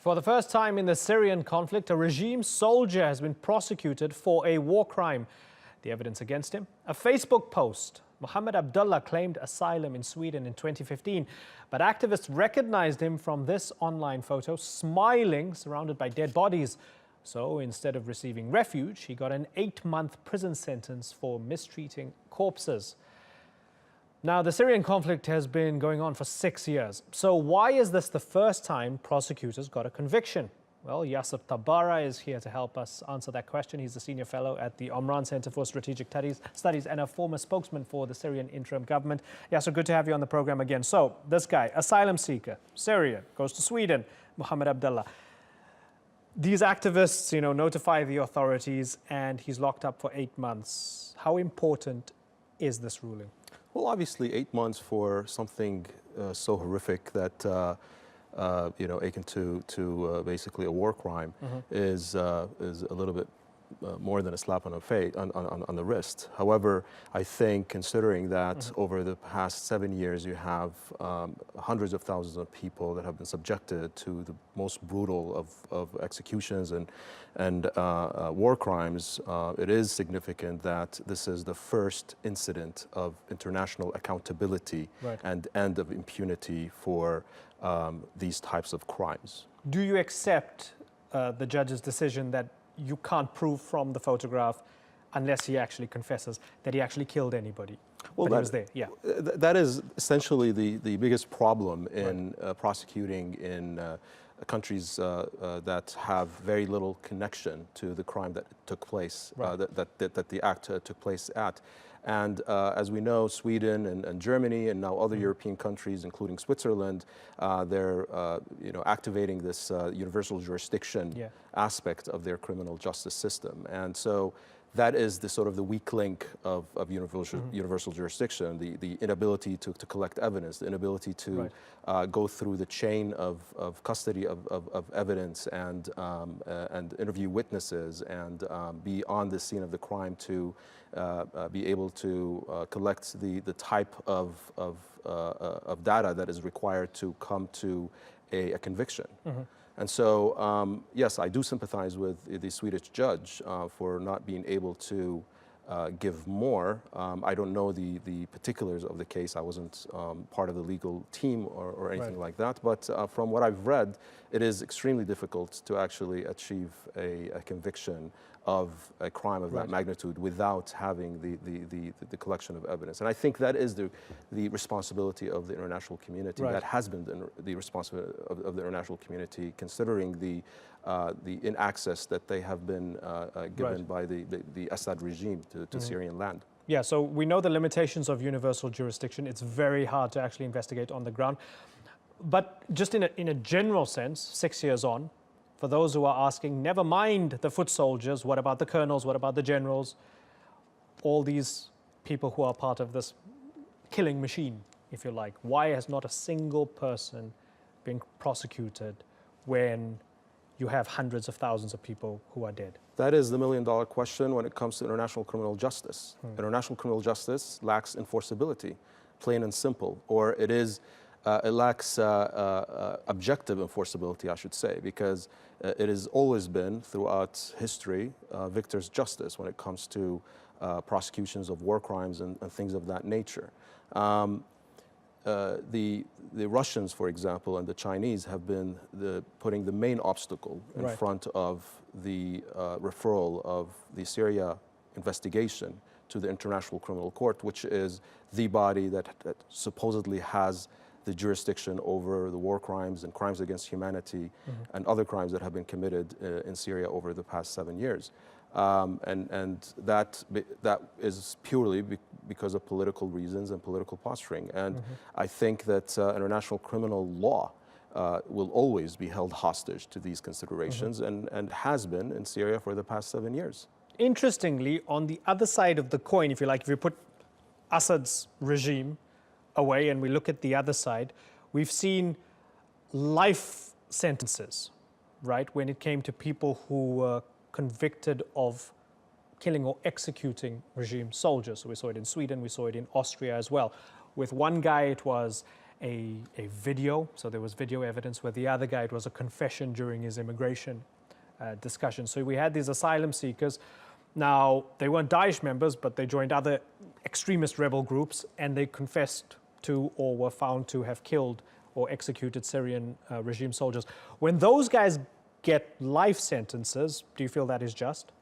For the first time in the Syrian conflict, a regime soldier has been prosecuted for a war crime. The evidence against him? A Facebook post. Mohammed Abdullah claimed asylum in Sweden in 2015, but activists recognized him from this online photo, smiling, surrounded by dead bodies. So instead of receiving refuge, he got an 8-month prison sentence for mistreating corpses. Now, the Syrian conflict has been going on for 6 years. So why is this the first time prosecutors got a conviction? Well, Yasser Tabara is here to help us answer that question. He's a senior fellow at the Omran Center for Strategic Studies and a former spokesman for the Syrian interim government. Yasser, good to have you on the program again. So this guy, asylum seeker, Syrian, goes to Sweden, Mohammed Abdullah. These activists, notify the authorities and he's locked up for 8 months. How important is this ruling? Well, obviously 8 months for something so horrific that akin to basically a war crime is a little bit more than a slap on the face, on the wrist. However, I think considering that over the past 7 years you have hundreds of thousands of people that have been subjected to the most brutal of executions and war crimes, it is significant that this is the first incident of international accountability and end of impunity for these types of crimes. Do you accept the judge's decision that you can't prove from the photograph unless he actually confesses that he actually killed anybody? Well, he was there. Yeah. That is essentially the biggest problem in prosecuting in countries that have very little connection to the crime that took place, that the act took place at. And as we know, Sweden and Germany and now other European countries, including Switzerland, they're activating this universal jurisdiction aspect of their criminal justice system. And so that is the sort of the weak link of universal jurisdiction, the inability to collect evidence, the inability to go through the chain of custody of evidence and interview witnesses and be on the scene of the crime to be able to collect the type of data that is required to come to a conviction. And so, yes, I do sympathize with the Swedish judge for not being able to give more. I don't know the particulars of the case. I wasn't part of the legal team or anything like that. But from what I've read, it is extremely difficult to actually achieve a conviction of a crime of that magnitude without having the collection of evidence. And I think that is the responsibility of the international community. That has been the responsibility of the international community, considering the inaccess that they have been given by the Assad regime to Syrian land. Yeah, so we know the limitations of universal jurisdiction. It's very hard to actually investigate on the ground. But just in a general sense, 6 years on, for those who are asking, never mind the foot soldiers, what about the colonels, what about the generals, all these people who are part of this killing machine, if you like, why has not a single person been prosecuted when you have hundreds of thousands of people who are dead? That is the million-dollar question when it comes to international criminal justice. International criminal justice lacks enforceability, plain and simple, or it lacks objective enforceability, I should say, because it has always been, throughout history, victor's justice when it comes to prosecutions of war crimes and things of that nature. The Russians, for example, and the Chinese have been putting the main obstacle in front of the referral of the Syria investigation to the International Criminal Court, which is the body that supposedly has the jurisdiction over the war crimes and crimes against humanity and other crimes that have been committed in Syria over the past 7 years. And that is purely because of political reasons and political posturing. And I think that international criminal law will always be held hostage to these considerations and has been in Syria for the past 7 years. Interestingly, on the other side of the coin, if you like, if you put Assad's regime away and we look at the other side, we've seen life sentences, when it came to people who were convicted of killing or executing regime soldiers. So we saw it in Sweden, we saw it in Austria as well. With one guy, it was a video. So there was video evidence where the other guy, it was a confession during his immigration discussion. So we had these asylum seekers. Now, they weren't Daesh members, but they joined other extremist rebel groups, and they confessed to or were found to have killed or executed Syrian regime soldiers. When those guys get life sentences, do you feel that is just?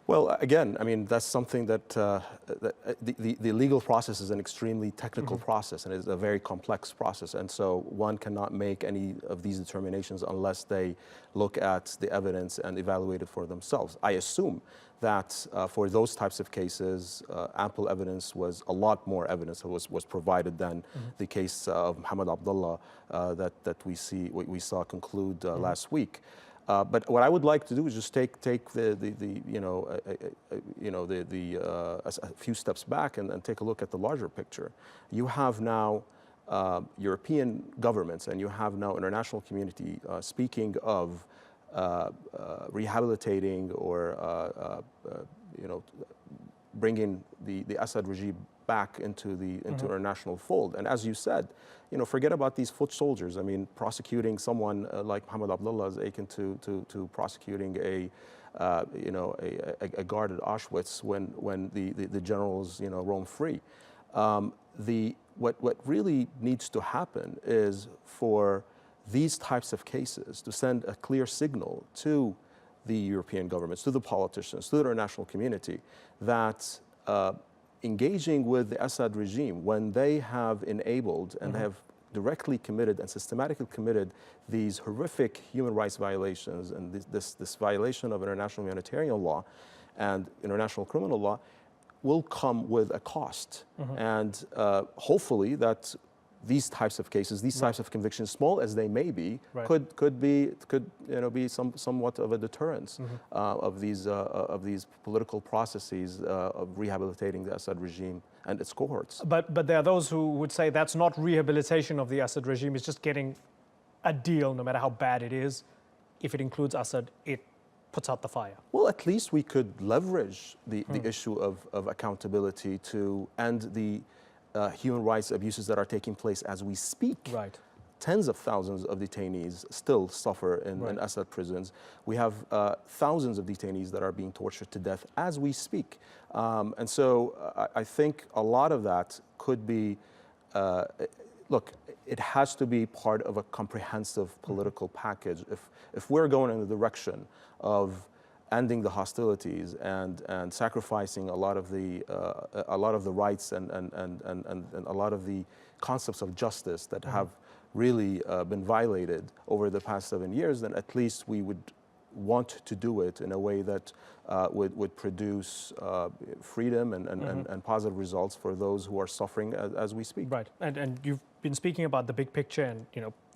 Well, again, I mean, that's something that, the legal process is an extremely technical process, and it's a very complex process. And so one cannot make any of these determinations unless they look at the evidence and evaluate it for themselves. I assume that for those types of cases, ample evidence was, a lot more evidence was provided than the case of Mohammed Abdullah that we saw conclude last week. But what I would like to do is just take a few steps back and take a look at the larger picture. You have now European governments, and you have now international community speaking of rehabilitating or bringing the Assad regime back into the international fold. And as you said, forget about these foot soldiers. I mean, prosecuting someone like Mohammed Abdullah is akin to prosecuting a guard at Auschwitz when the generals roam free. What really needs to happen is for these types of cases to send a clear signal to the European governments, to the politicians, to the international community that engaging with the Assad regime, when they have enabled and have directly committed and systematically committed these horrific human rights violations and this violation of international humanitarian law and international criminal law, will come with a cost. And hopefully that these types of cases, these types of convictions, small as they may be, could be somewhat of a deterrence of these political processes of rehabilitating the Assad regime and its cohorts. But there are those who would say that's not rehabilitation of the Assad regime, it's just getting a deal, no matter how bad it is. If it includes Assad, it puts out the fire. Well, at least we could leverage the issue of accountability to end the human rights abuses that are taking place as we speak. Right. Tens of thousands of detainees still suffer in Assad prisons. We have thousands of detainees that are being tortured to death as we speak. And so I think a lot of that could be, look, it has to be part of a comprehensive political package. If we're going in the direction of ending the hostilities and sacrificing a lot of the rights and a lot of the concepts of justice that have really been violated over the past 7 years, then at least we would want to do it in a way that would produce freedom and positive results for those who are suffering as we speak. Right, and you've been speaking about the big picture and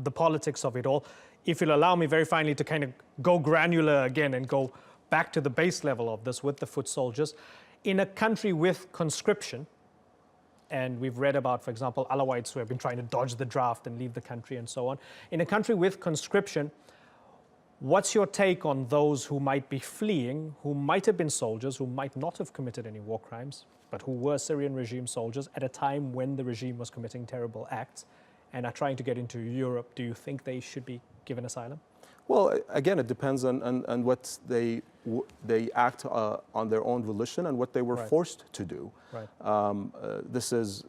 the politics of it all. If you'll allow me very finally to kind of go granular again and go back to the base level of this with the foot soldiers. In a country with conscription, and we've read about, for example, Alawites who have been trying to dodge the draft and leave the country and so on. In a country with conscription, what's your take on those who might be fleeing, who might have been soldiers, who might not have committed any war crimes, but who were Syrian regime soldiers at a time when the regime was committing terrible acts and are trying to get into Europe? Do you think they should be given asylum? Well, again, it depends on what they act on their own volition and what they were forced to do. This is,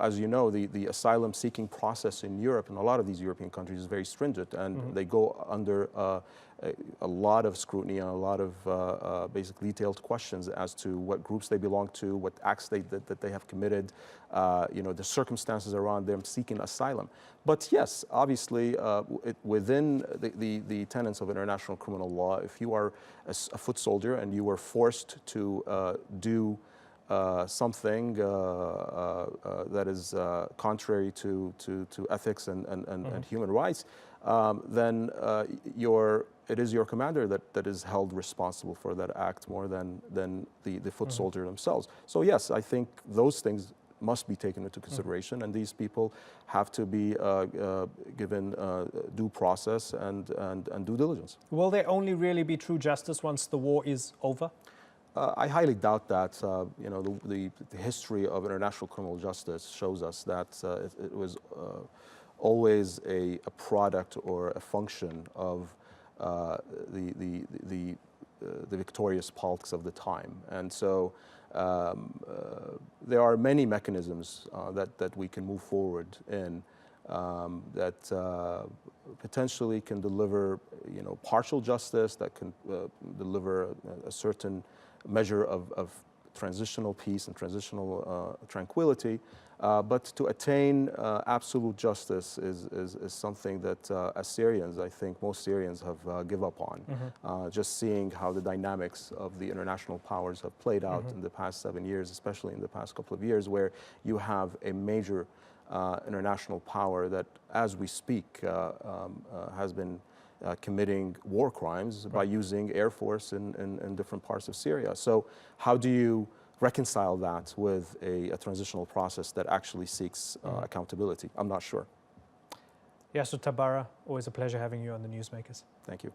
as you know, the asylum seeking process in Europe and a lot of these European countries is very stringent, and they go under a lot of scrutiny and a lot of basic detailed questions as to what groups they belong to, what acts that they have committed, the circumstances around them seeking asylum. But yes, obviously, within the tenets of international criminal law, if you are a foot soldier and you were forced to do something that is contrary to ethics and human rights, then it is your commander that is held responsible for that act more than the foot soldier themselves. So yes, I think those things must be taken into consideration, and these people have to be given due process and due diligence. Will there only really be true justice once the war is over? I highly doubt that. You know, the history of international criminal justice shows us that it was always a product or a function of the victorious politics of the time. And so there are many mechanisms that we can move forward in that potentially can deliver, you know, partial justice, that can deliver a certain measure of transitional peace and transitional tranquility. But to attain absolute justice is something that as Syrians, I think most Syrians have give up on. Just seeing how the dynamics of the international powers have played out in the past 7 years, especially in the past couple of years, where you have a major international power that, as we speak, has been committing war crimes by using air force in different parts of Syria. So how do you reconcile that with a transitional process that actually seeks accountability? I'm not sure. Yasser Tabbara, always a pleasure having you on the Newsmakers. Thank you.